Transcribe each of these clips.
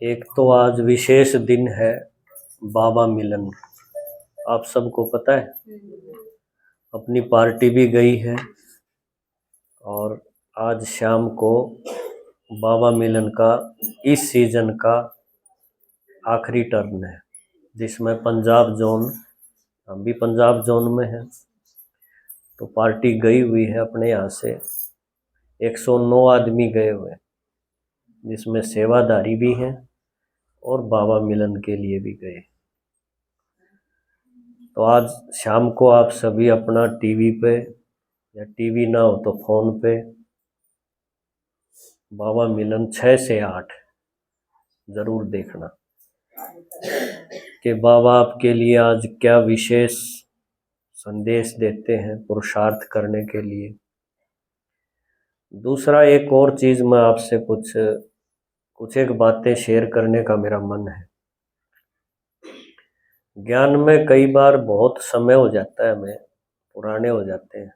एक तो आज विशेष दिन है, बाबा मिलन। आप सबको पता है, अपनी पार्टी भी गई है और आज शाम को बाबा मिलन का इस सीजन का आखिरी टर्न है, जिसमें पंजाब जोन, हम भी पंजाब जोन में हैं, तो पार्टी गई हुई है अपने यहाँ से। 109 आदमी गए हुए, जिसमें सेवादारी भी हैं और बाबा मिलन के लिए भी गए। तो आज शाम को आप सभी अपना टीवी पे, या टीवी ना हो तो फोन पे, बाबा मिलन 6 से 8 जरूर देखना कि बाबा आपके लिए आज क्या विशेष संदेश देते हैं पुरुषार्थ करने के लिए। दूसरा, एक और चीज़ मैं आपसे कुछ एक बातें शेयर करने का मेरा मन है। ज्ञान में कई बार बहुत समय हो जाता है, हमें पुराने हो जाते हैं,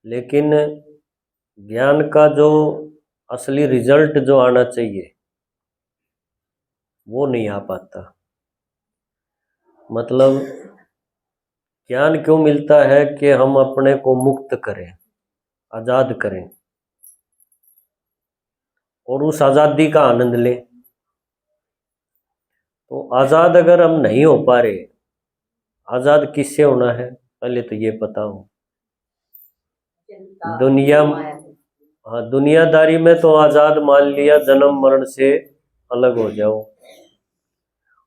लेकिन ज्ञान का जो असली रिजल्ट जो आना चाहिए वो नहीं आ पाता। मतलब ज्ञान क्यों मिलता है कि हम अपने को मुक्त करें, आज़ाद करें और उस आज़ादी का आनंद लें। तो आज़ाद अगर हम नहीं हो पा रहे, आज़ाद किससे होना है, पहले तो ये पता हो। दुनियादारी में तो आज़ाद मान लिया, जन्म मरण से अलग हो जाओ,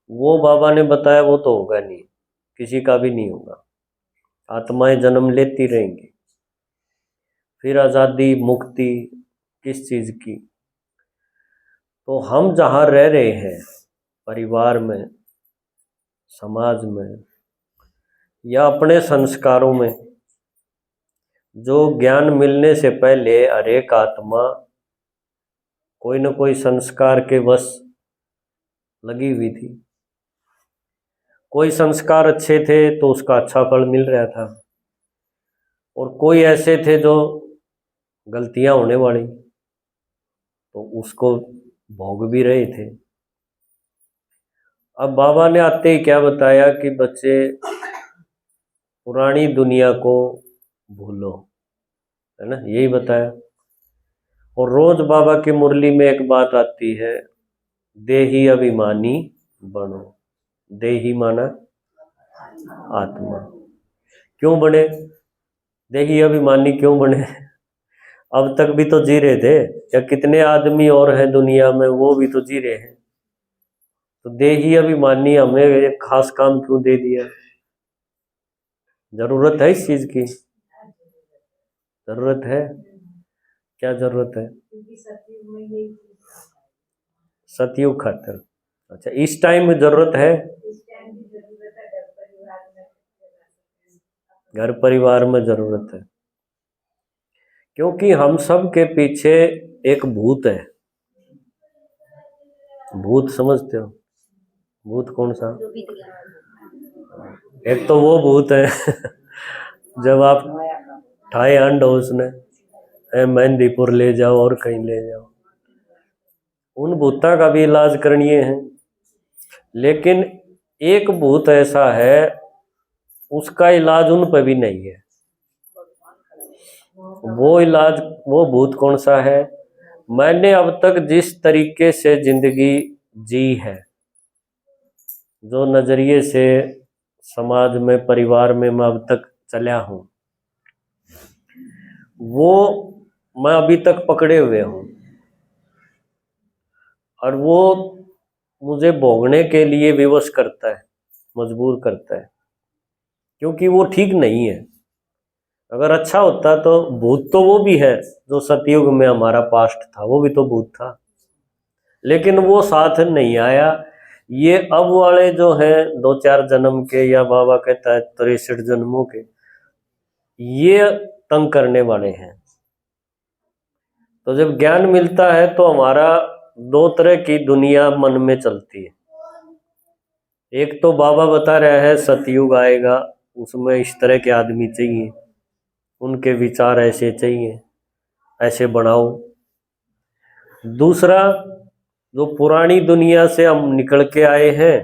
वो बाबा ने बताया वो तो होगा नहीं, किसी का भी नहीं होगा। आत्माएं जन्म लेती रहेंगी, फिर आज़ादी मुक्ति किस चीज़ की। तो हम जहाँ रह रहे हैं, परिवार में, समाज में, या अपने संस्कारों में, जो ज्ञान मिलने से पहले हर एक आत्मा कोई न कोई संस्कार के वश लगी हुई थी। कोई संस्कार अच्छे थे तो उसका अच्छा फल मिल रहा था, और कोई ऐसे थे जो गलतियां होने वाली, तो उसको भोग भी रहे थे। अब बाबा ने आते ही क्या बताया कि बच्चे, पुरानी दुनिया को भूलो, है ना, यही बताया। और रोज बाबा की मुरली में एक बात आती है, देही अभिमानी बनो। देही माना आत्मा। क्यों बने देही अभिमानी, क्यों बने? अब तक भी तो जी रहे थे, या कितने आदमी और हैं दुनिया में, वो भी तो जी रहे हैं। तो देही अभिमानी हमें एक खास काम क्यों दे दिया? जरूरत है इस चीज की? जरूरत है? क्या जरूरत है? सतयुग खातर। अच्छा, इस टाइम में जरूरत है? घर परिवार में जरूरत है, क्योंकि हम सब के पीछे एक भूत है। भूत समझते हो? भूत कौन सा? एक तो वो भूत है जब आप ठाए अंड हो उसने, मेहंदीपुर ले जाओ और कहीं ले जाओ, उन भूता का भी इलाज करनिए है। लेकिन एक भूत ऐसा है, उसका इलाज उन पर भी नहीं है। वो भूत कौन सा है? मैंने अब तक जिस तरीके से जिंदगी जी है, जो नजरिए से समाज में, परिवार में मैं अब तक चला हूं, वो मैं अभी तक पकड़े हुए हूं, और वो मुझे भोगने के लिए विवश करता है, मजबूर करता है, क्योंकि वो ठीक नहीं है। अगर अच्छा होता तो भूत तो वो भी है, जो सतयुग में हमारा पास्ट था, वो भी तो भूत था, लेकिन वो साथ नहीं आया। ये अब वाले जो हैं 2-4 जन्म के, या बाबा कहता है 63 जन्मों के, ये तंग करने वाले हैं। तो जब ज्ञान मिलता है तो हमारा 2 तरह की दुनिया मन में चलती है। एक तो बाबा बता रहा है सतयुग आएगा, उसमें इस तरह के आदमी चाहिए, उनके विचार ऐसे चाहिए, ऐसे बनाओ। दूसरा, जो पुरानी दुनिया से हम निकल के आए हैं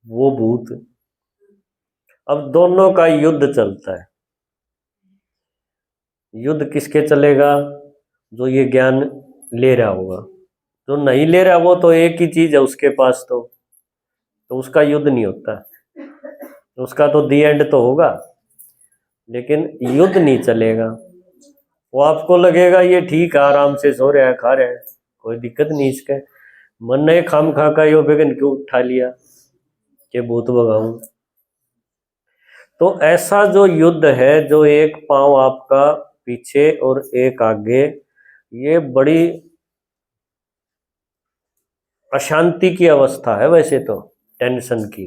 वो भूत। अब दोनों का युद्ध चलता है। युद्ध किसके चलेगा? जो ये ज्ञान ले रहा होगा। जो नहीं ले रहा वो तो एक ही चीज है उसके पास, तो उसका युद्ध नहीं होता, उसका तो दी एंड तो होगा, लेकिन युद्ध नहीं चलेगा। वो आपको लगेगा ये ठीक है, आराम से सो रहा है, खा रहा है, कोई दिक्कत नहीं इसका। मन ने खाम खा का यो बेगन क्यों उठा लिया कि भूत भगाऊं। तो ऐसा जो युद्ध है, जो एक पांव आपका पीछे और एक आगे, ये बड़ी अशांति की अवस्था है वैसे तो, टेंशन की।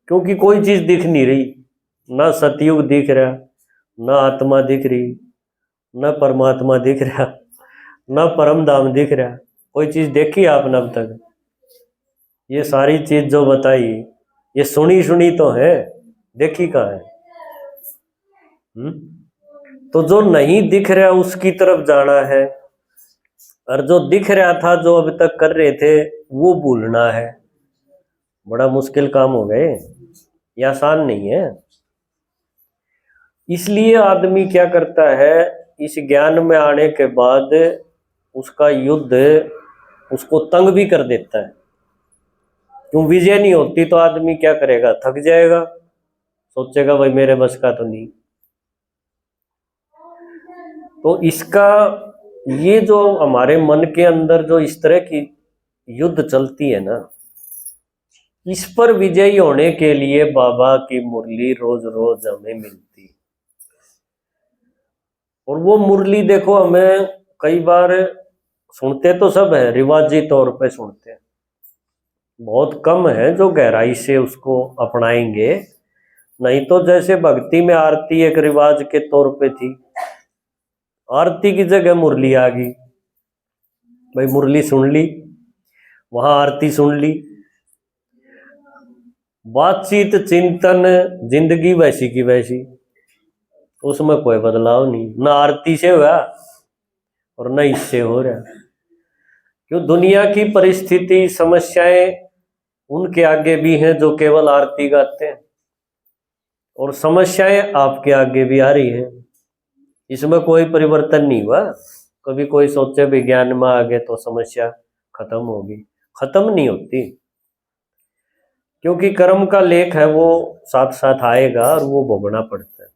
क्योंकि कोई चीज दिख नहीं रही, ना सतयुग दिख रहा, ना आत्मा दिख रही, ना परमात्मा दिख रहा, ना परम धाम दिख रहा। कोई चीज देखी आपने अब तक? ये सारी चीज जो बताई ये सुनी सुनी तो है, देखी कहाँ है? तो जो नहीं दिख रहा उसकी तरफ जाना है, और जो दिख रहा था जो अब तक कर रहे थे वो भूलना है। बड़ा मुश्किल काम हो गए, ये आसान नहीं है। इसलिए आदमी क्या करता है, इस ज्ञान में आने के बाद उसका युद्ध उसको तंग भी कर देता है। क्यों? विजय नहीं होती तो आदमी क्या करेगा? थक जाएगा, सोचेगा भाई मेरे बस का तो नहीं। तो इसका ये जो हमारे मन के अंदर जो इस तरह की युद्ध चलती है ना, इस पर विजयी होने के लिए बाबा की मुरली रोज रोज हमें मिलती। और वो मुरली देखो, हमें कई बार सुनते तो सब है, रिवाजी तौर पे सुनते हैं, बहुत कम है जो गहराई से उसको अपनाएंगे। नहीं तो जैसे भक्ति में आरती एक रिवाज के तौर पे थी, आरती की जगह मुरली आ गई। भाई मुरली सुन ली, वहां आरती सुन ली, बातचीत चिंतन जिंदगी वैसी की वैसी, उसमें कोई बदलाव नहीं, ना आरती से हुआ और न इससे हो रहा। क्यों? दुनिया की परिस्थिति समस्याएं उनके आगे भी हैं जो केवल आरती गाते हैं, और समस्याएं आपके आगे भी आ रही हैं, इसमें कोई परिवर्तन नहीं हुआ। कभी कोई सोचे विज्ञान में आ गए तो समस्या खत्म होगी, खत्म नहीं होती। क्योंकि कर्म का लेख है वो साथ साथ आएगा और वो भोगना पड़ता है।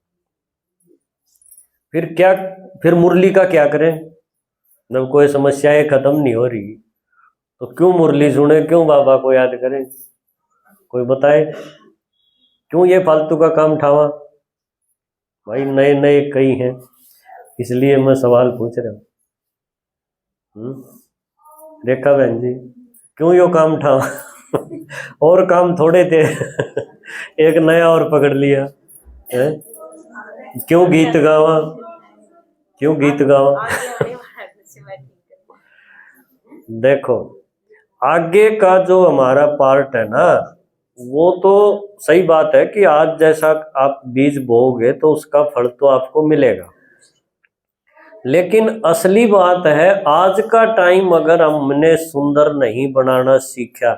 फिर क्या? फिर मुरली का क्या करें जब कोई समस्याएं खत्म नहीं हो रही? तो क्यों मुरली सुने, क्यों बाबा को याद करें? कोई बताए क्यों ये फालतू का काम ठावा? भाई नए नए कई हैं, इसलिए मैं सवाल पूछ रहा हूँ। रेखा बहन जी, क्यों यो काम ठावा? और काम थोड़े थे। एक नया और पकड़ लिया है। क्यों गीत गावा, क्यों गीत गावा? देखो आगे का जो हमारा पार्ट है ना, वो तो सही बात है कि आज जैसा आप बीज बोओगे तो उसका फल तो आपको मिलेगा, लेकिन असली बात है आज का टाइम अगर हमने सुंदर नहीं बनाना सीखा,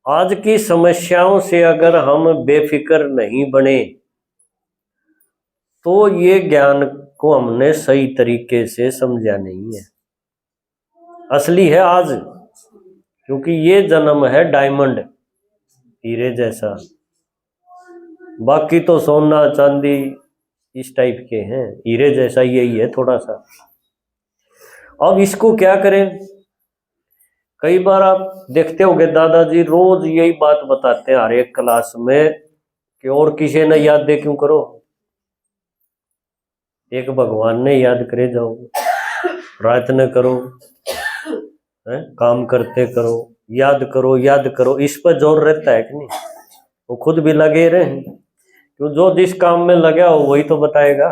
आज की समस्याओं से अगर हम बेफिक्र नहीं बने, तो ये ज्ञान को हमने सही तरीके से समझा नहीं है। असली है आज, क्योंकि ये जन्म है डायमंड हीरे जैसा, बाकी तो सोना चांदी इस टाइप के हैं, हीरे जैसा यही है थोड़ा सा। अब इसको क्या करें? कई बार आप देखते होंगे दादाजी रोज यही बात बताते हैं हर एक क्लास में कि और किसी ने याद दे क्यों करो, एक भगवान ने याद करे जाओ, रात न करो, है? काम करते करो, याद करो याद करो, इस पर जोर रहता है कि नहीं? वो खुद भी लगे रहे, क्यों? जो जिस काम में लगा हो वही तो बताएगा।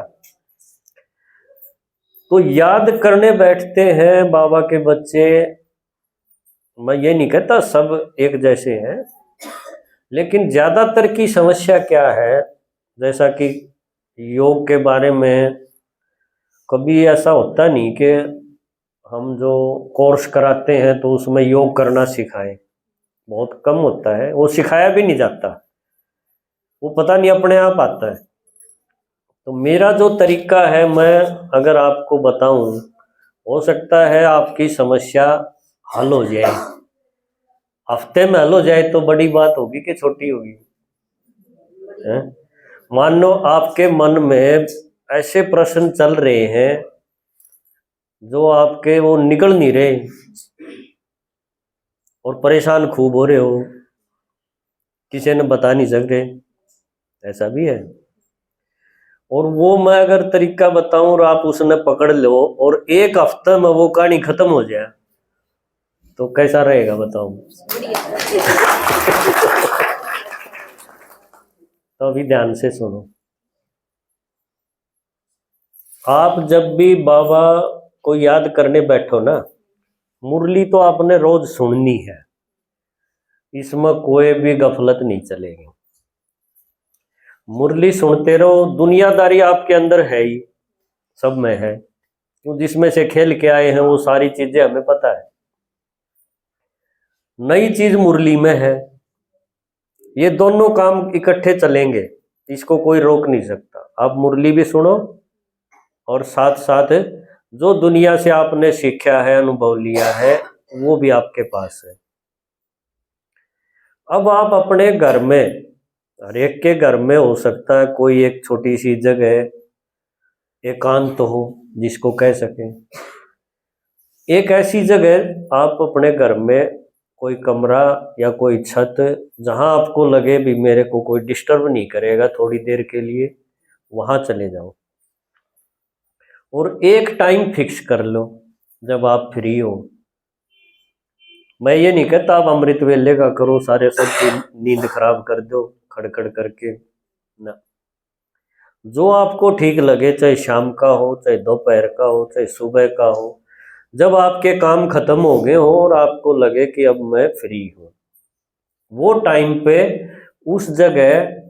तो याद करने बैठते हैं बाबा के बच्चे। मैं ये नहीं कहता सब एक जैसे हैं, लेकिन ज्यादातर की समस्या क्या है, जैसा कि योग के बारे में कभी ऐसा होता नहीं कि हम जो कोर्स कराते हैं तो उसमें योग करना सिखाएं, बहुत कम होता है, वो सिखाया भी नहीं जाता, वो पता नहीं अपने आप आता है। तो मेरा जो तरीका है, मैं अगर आपको बताऊं, हो सकता है आपकी समस्या हल हो जाए, हफ्ते में हल हो जाए तो बड़ी बात होगी कि छोटी होगी, है? मान लो आपके मन में ऐसे प्रश्न चल रहे हैं जो आपके वो निकल नहीं रहे और परेशान खूब हो रहे हो, किसी ने बता नहीं सक रहे, ऐसा भी है। और वो मैं अगर तरीका बताऊं और आप उसने पकड़ लो और एक हफ्ते में वो कहानी खत्म हो जाए तो कैसा रहेगा बताओ। तो अभी ध्यान से सुनो। आप जब भी बाबा को याद करने बैठो ना, मुरली तो आपने रोज सुननी है, इसमें कोई भी गफलत नहीं चलेगी। मुरली सुनते रहो, दुनियादारी आपके अंदर है ही, सब में है, तो जिसमें से खेल के आए हैं वो सारी चीजें हमें पता है। नई चीज मुरली में है, ये दोनों काम इकट्ठे चलेंगे, इसको कोई रोक नहीं सकता। आप मुरली भी सुनो और साथ साथ जो दुनिया से आपने सीखा है, अनुभव लिया है, वो भी आपके पास है। अब आप अपने घर में, हर एक के घर में हो सकता है कोई एक छोटी सी जगह एकांत हो जिसको कह सकें, एक ऐसी जगह आप अपने घर में, कोई कमरा या कोई छत जहां आपको लगे भी मेरे को कोई डिस्टर्ब नहीं करेगा थोड़ी देर के लिए, वहां चले जाओ और एक टाइम फिक्स कर लो जब आप फ्री हो। मैं ये नहीं कहता आप अमृत वेले का करो, सारे सबकी नींद खराब कर दो खड़खड़ करके ना, जो आपको ठीक लगे, चाहे शाम का हो, चाहे दोपहर का हो, चाहे सुबह का हो, जब आपके काम खत्म हो गए हो और आपको लगे कि अब मैं फ्री हूं, वो टाइम पे उस जगह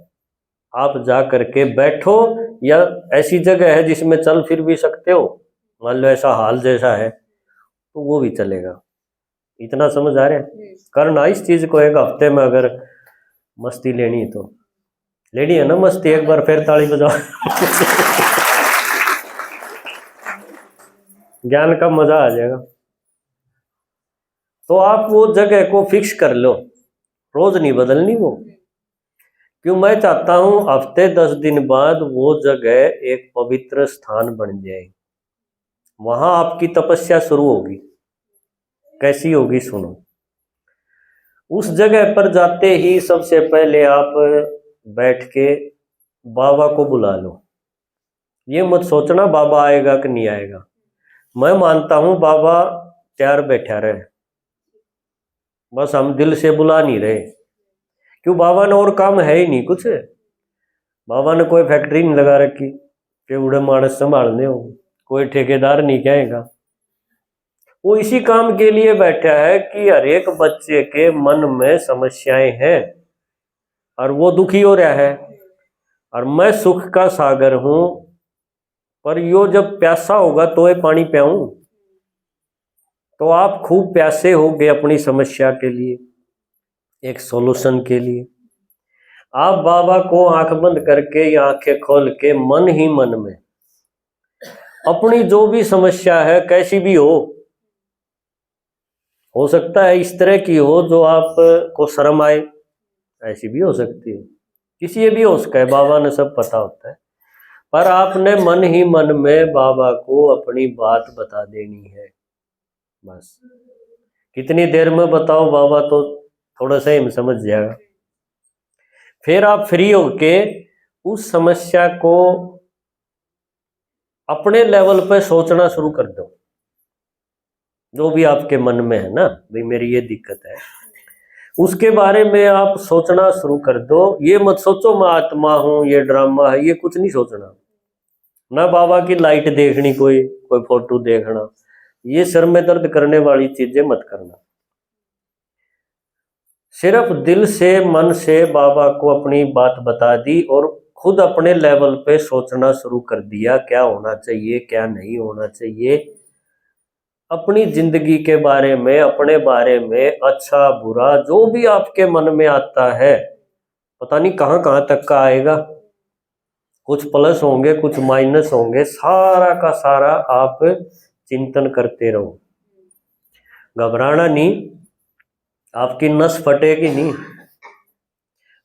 आप जा करके बैठो, या ऐसी जगह है जिसमें चल फिर भी सकते हो, मान लो ऐसा हाल जैसा है तो वो भी चलेगा। इतना समझ आ रहा है? करना इस चीज को एक हफ्ते में, अगर मस्ती लेनी तो लेनी है ना मस्ती, एक बार फिर ताली बजाओ। ज्ञान का मजा आ जाएगा। तो आप वो जगह को फिक्स कर लो, रोज नहीं बदलनी वो, क्यों मैं चाहता हूं हफ्ते 10 दिन बाद वो जगह एक पवित्र स्थान बन जाए, वहां आपकी तपस्या शुरू होगी। कैसी होगी सुनो। उस जगह पर जाते ही सबसे पहले आप बैठ के बाबा को बुला लो। ये मत सोचना बाबा आएगा कि नहीं आएगा, मैं मानता हूं बाबा तैयार बैठा रहे, बस हम दिल से बुला नहीं रहे। क्यों, बाबा ने और काम है ही नहीं कुछ, बाबा ने कोई फैक्ट्री नहीं लगा रखी कि उड़े मानस संभालने हो, कोई ठेकेदार नहीं कहेगा। वो इसी काम के लिए बैठा है कि हर एक बच्चे के मन में समस्याएं हैं और वो दुखी हो रहा है, और मैं सुख का सागर हूं, पर यो जब प्यासा होगा तो ये पानी पियाऊं। तो आप खूब प्यासे हो गए अपनी समस्या के लिए, एक सॉल्यूशन के लिए। आप बाबा को आंख बंद करके या आंखें खोल के मन ही मन में अपनी जो भी समस्या है, कैसी भी हो सकता है इस तरह की हो जो आपको शर्म आए, ऐसी भी हो सकती है, किसी भी हो सकता है, बाबा ने सब पता होता है। पर आपने मन ही मन में बाबा को अपनी बात बता देनी है, बस। कितनी देर में बताओ, बाबा तो थोड़ा सा ही समझ जाएगा। फिर आप फ्री होके उस समस्या को अपने लेवल पे सोचना शुरू कर दो, जो भी आपके मन में है ना, भाई मेरी ये दिक्कत है, उसके बारे में आप सोचना शुरू कर दो। ये मत सोचो मैं आत्मा हूं, ये ड्रामा है, ये कुछ नहीं सोचना। ना बाबा की लाइट देखनी, कोई फोटो देखना, ये सर में दर्द करने वाली चीजें मत करना। सिर्फ दिल से, मन से बाबा को अपनी बात बता दी और खुद अपने लेवल पे सोचना शुरू कर दिया क्या होना चाहिए, क्या नहीं होना चाहिए। अपनी जिंदगी के बारे में, अपने बारे में, अच्छा बुरा जो भी आपके मन में आता है, पता नहीं कहाँ कहाँ तक का आएगा, कुछ प्लस होंगे कुछ माइनस होंगे, सारा का सारा आप चिंतन करते रहो। घबराना नहीं, आपकी नस फटेगी नहीं।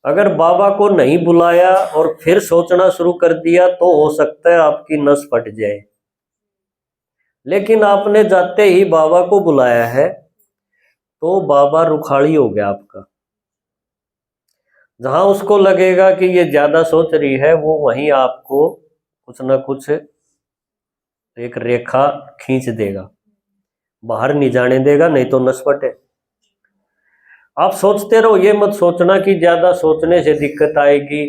अगर बाबा को नहीं बुलाया और फिर सोचना शुरू कर दिया तो हो सकता है आपकी नस फट जाए, लेकिन आपने जाते ही बाबा को बुलाया है तो बाबा रुखाड़ी हो गया आपका। जहां उसको लगेगा कि ये ज्यादा सोच रही है, वो वहीं आपको कुछ ना कुछ एक रेखा खींच देगा, बाहर नहीं जाने देगा, नहीं तो नस फटे। आप सोचते रहो, ये मत सोचना कि ज्यादा सोचने से दिक्कत आएगी,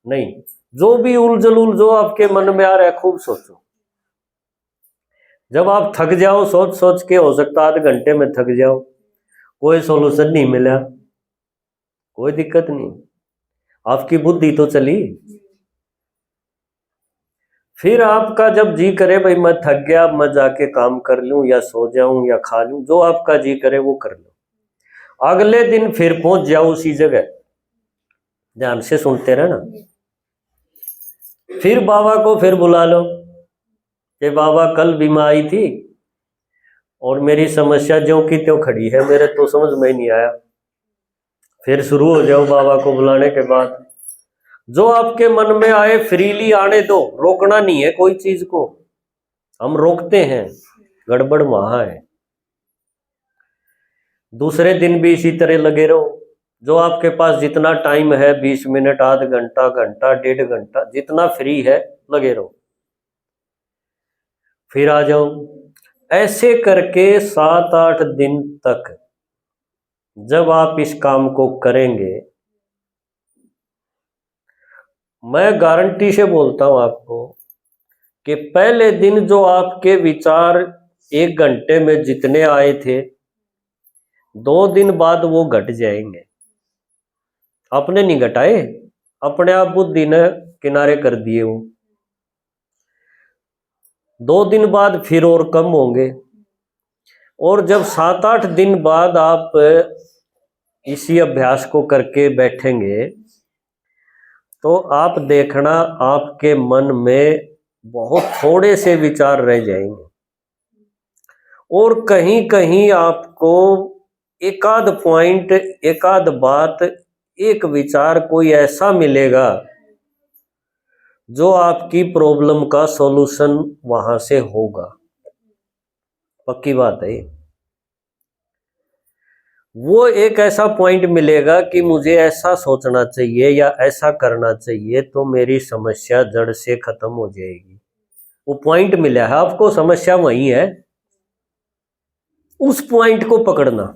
नहीं। जो भी उलझुल जो आपके मन में आ रहा है खूब सोचो। जब आप थक जाओ सोच सोच के, हो सकता आधे घंटे में थक जाओ, कोई सोल्यूशन नहीं मिला, कोई दिक्कत नहीं, आपकी बुद्धि तो चली। फिर आपका जब जी करे भाई मैं थक गया, मैं जाके काम कर लूं या सो जाऊं या खा लूं, जो आपका जी करे वो कर लो। अगले दिन फिर पहुंच जाओ उसी जगह, ध्यान से सुनते रहना। फिर बाबा को फिर बुला लो कि बाबा कल बीमा आई थी और मेरी समस्या ज्यों की त्यों खड़ी है, मेरे तो समझ में नहीं आया। फिर शुरू हो जाओ बाबा को बुलाने के बाद। जो आपके मन में आए फ्रीली आने दो, रोकना नहीं है कोई चीज को, हम रोकते हैं, गड़बड़ वहां है। दूसरे दिन भी इसी तरह लगे रहो। जो आपके पास जितना टाइम है, 20 मिनट, आध घंटा, घंटा, 1.5 घंटा, जितना फ्री है लगे रहो। फिर आ जाओ। ऐसे करके 7-8 दिन तक जब आप इस काम को करेंगे, मैं गारंटी से बोलता हूं आपको कि पहले दिन जो आपके विचार 1 घंटे में जितने आए थे, 2 दिन बाद वो घट जाएंगे। आपने नहीं घटाए, अपने आप बुद्धि ने किनारे कर दिए वो। 2 दिन बाद फिर और कम होंगे। और जब 7-8 दिन बाद आप इसी अभ्यास को करके बैठेंगे तो आप देखना आपके मन में बहुत थोड़े से विचार रह जाएंगे, और कहीं कहीं आपको एकाध पॉइंट, एकाध बात, एक विचार कोई ऐसा मिलेगा जो आपकी प्रॉब्लम का सॉल्यूशन वहां से होगा। पक्की बात है। वो एक ऐसा पॉइंट मिलेगा कि मुझे ऐसा सोचना चाहिए या ऐसा करना चाहिए तो मेरी समस्या जड़ से खत्म हो जाएगी। वो पॉइंट मिला है आपको, समस्या वही है, उस पॉइंट को पकड़ना।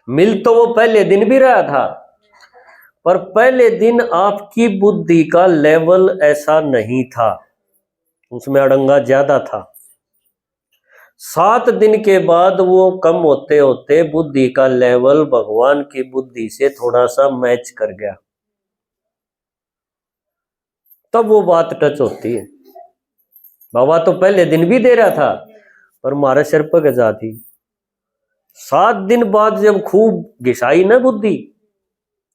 मिल तो वो पहले दिन भी रहा था, पर पहले दिन आपकी बुद्धि का लेवल ऐसा नहीं था, उसमें अड़ंगा ज्यादा था। 7 दिन के बाद वो कम होते होते बुद्धि का लेवल भगवान की बुद्धि से थोड़ा सा मैच कर गया, तब वो बात टच होती है। बाबा तो पहले दिन भी दे रहा था पर हमारे सिर पर गजा थी। 7 दिन बाद जब खूब घिसाई ना बुद्धि,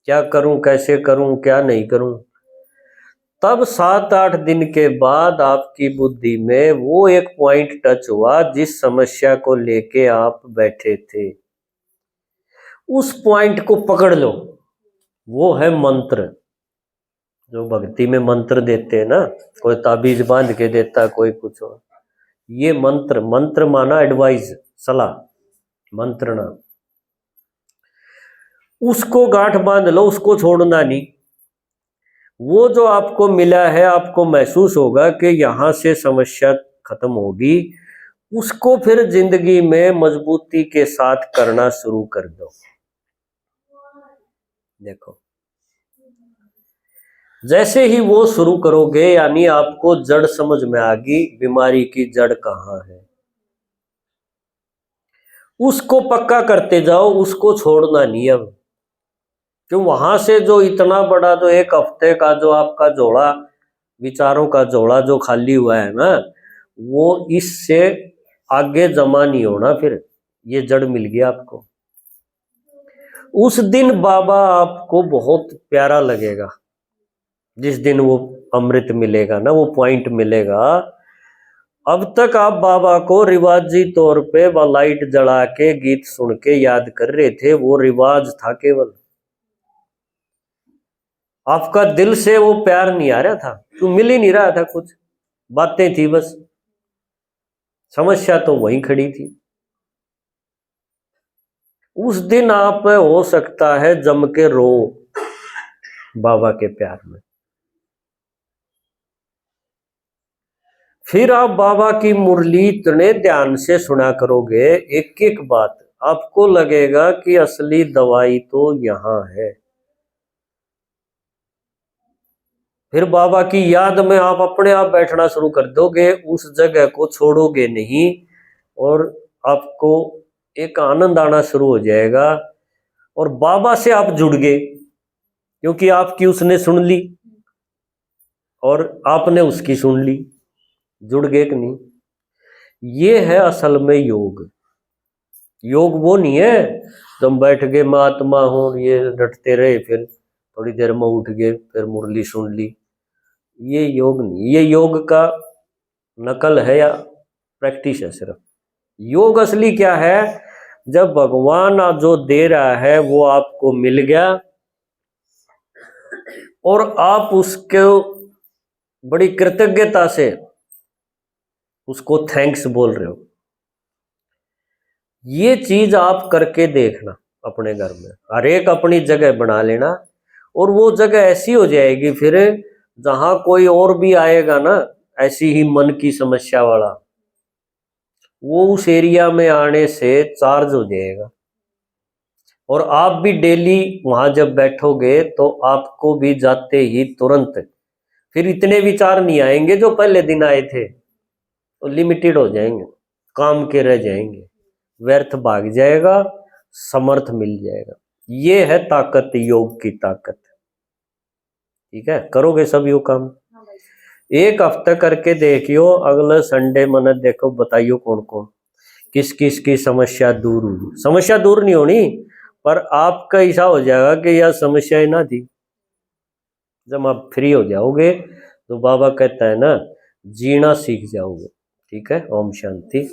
क्या करूं, कैसे करूं, क्या नहीं करूं, तब 7-8 दिन के बाद आपकी बुद्धि में वो एक पॉइंट टच हुआ जिस समस्या को लेके आप बैठे थे। उस पॉइंट को पकड़ लो, वो है मंत्र। जो भक्ति में मंत्र देते हैं ना, कोई ताबीज बांध के देता, कोई कुछ और, ये मंत्र, मंत्र माना एडवाइस, सलाह, मंत्र ना। उसको गांठ बांध लो, उसको छोड़ना नहीं। वो जो आपको मिला है, आपको महसूस होगा कि यहां से समस्या खत्म होगी, उसको फिर जिंदगी में मजबूती के साथ करना शुरू कर दो। देखो, जैसे ही वो शुरू करोगे, यानी आपको जड़ समझ में आ गई, बीमारी की जड़ कहाँ है, उसको पक्का करते जाओ, उसको छोड़ना नहीं। अब क्यों, वहां से जो इतना बड़ा, जो 1 हफ्ते का जो आपका जोड़ा, विचारों का जोड़ा जो खाली हुआ है ना, वो इससे आगे जमा नहीं होना, फिर ये जड़ मिल गया आपको। उस दिन बाबा आपको बहुत प्यारा लगेगा, जिस दिन वो अमृत मिलेगा ना, वो पॉइंट मिलेगा। अब तक आप बाबा को रिवाजी तौर पे व लाइट जला के गीत सुन के याद कर रहे थे, वो रिवाज था केवल। आपका दिल से वो प्यार नहीं आ रहा था, तो मिल ही नहीं रहा था, कुछ बातें थी बस, समस्या तो वहीं खड़ी थी। उस दिन आप हो सकता है जम के रो बाबा के प्यार में। फिर आप बाबा की मुरली इतने ध्यान से सुना करोगे, एक एक बात, आपको लगेगा कि असली दवाई तो यहां है। फिर बाबा की याद में आप अपने आप बैठना शुरू कर दोगे, उस जगह को छोड़ोगे नहीं, और आपको एक आनंद आना शुरू हो जाएगा। और बाबा से आप जुड़ गए, क्योंकि आपकी उसने सुन ली और आपने उसकी सुन ली, जुड़ गए कि नहीं। ये है असल में योग। योग वो नहीं है तुम बैठ गए मैं आत्मा हूं, ये रटते रहे, फिर थोड़ी देर में उठ गए, फिर मुरली सुन ली। ये योग नहीं, ये योग का नकल है या प्रैक्टिस है सिर्फ। योग असली क्या है, जब भगवान जो दे रहा है वो आपको मिल गया और आप उसके बड़ी कृतज्ञता से उसको थैंक्स बोल रहे हो। ये चीज आप करके देखना अपने घर में, हर एक अपनी जगह बना लेना, और वो जगह ऐसी हो जाएगी फिर, जहां कोई और भी आएगा ना ऐसी ही मन की समस्या वाला, वो उस एरिया में आने से चार्ज हो जाएगा। और आप भी डेली वहां जब बैठोगे तो आपको भी जाते ही तुरंत फिर इतने विचार नहीं आएंगे जो पहले दिन आए थे, तो लिमिटेड हो जाएंगे, काम के रह जाएंगे, व्यर्थ भाग जाएगा, समर्थ मिल जाएगा। ये है ताकत, योग की ताकत। ठीक है, करोगे सब योग काम, एक हफ्ता करके देखियो, अगले संडे मैंने देखो बताइयो कौन कौन किस किस की समस्या दूर हुई। समस्या दूर नहीं होनी, पर आपका ऐसा हो जाएगा कि यह समस्या ही ना थी। जब आप फ्री हो जाओगे तो बाबा कहता है ना, जीना सीख जाओगे। ठीक है, ओम शांति।